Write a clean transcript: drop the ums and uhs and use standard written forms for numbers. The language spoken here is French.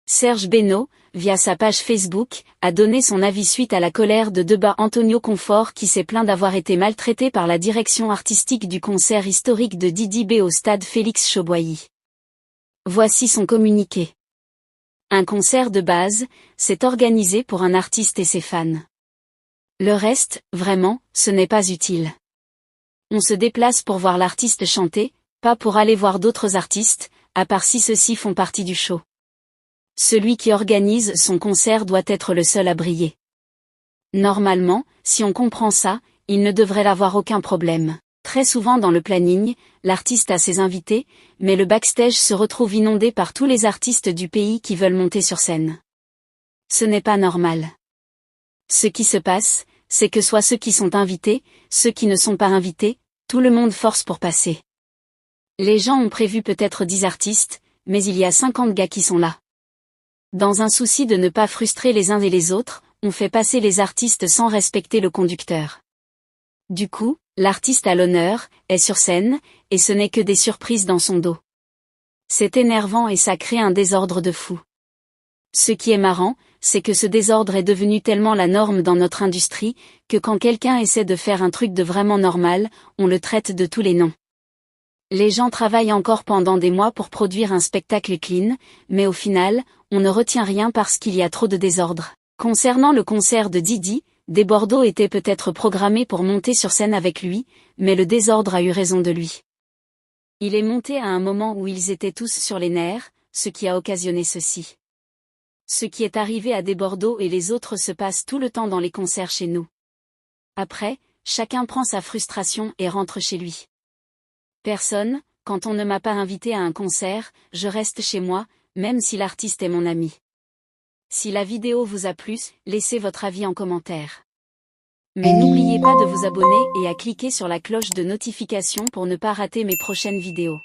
Serge Benoît, via sa page Facebook, a donné son avis suite à la colère de Deba Antonio Confort qui s'est plaint d'avoir été maltraité par la direction artistique du concert historique de Didi B au stade Félix Chauboilly. Voici son communiqué. Un concert de base, c'est organisé pour un artiste et ses fans. Le reste, vraiment, ce n'est pas utile. On se déplace pour voir l'artiste chanter, pas pour aller voir d'autres artistes, à part si ceux-ci font partie du show. Celui qui organise son concert doit être le seul à briller. Normalement, si on comprend ça, il ne devrait avoir aucun problème. Très souvent dans le planning, l'artiste a ses invités, mais le backstage se retrouve inondé par tous les artistes du pays qui veulent monter sur scène. Ce n'est pas normal. Ce qui se passe, c'est que soit ceux qui sont invités, ceux qui ne sont pas invités, tout le monde force pour passer. Les gens ont prévu peut-être 10 artistes, mais il y a 50 gars qui sont là. Dans un souci de ne pas frustrer les uns et les autres, on fait passer les artistes sans respecter le conducteur. Du coup, l'artiste à l'honneur, est sur scène, et ce n'est que des surprises dans son dos. C'est énervant et ça crée un désordre de fou. Ce qui est marrant, c'est que ce désordre est devenu tellement la norme dans notre industrie, que quand quelqu'un essaie de faire un truc de vraiment normal, on le traite de tous les noms. Les gens travaillent encore pendant des mois pour produire un spectacle clean, mais au final, on ne retient rien parce qu'il y a trop de désordre. Concernant le concert de Didi, Desbordeaux était peut-être programmé pour monter sur scène avec lui, mais le désordre a eu raison de lui. Il est monté à un moment où ils étaient tous sur les nerfs, ce qui a occasionné ceci. Ce qui est arrivé à Desbordeaux et les autres se passe tout le temps dans les concerts chez nous. Après, chacun prend sa frustration et rentre chez lui. Personne, quand on ne m'a pas invité à un concert, je reste chez moi, même si l'artiste est mon ami. Si la vidéo vous a plu, laissez votre avis en commentaire. Mais n'oubliez pas de vous abonner et à cliquer sur la cloche de notification pour ne pas rater mes prochaines vidéos.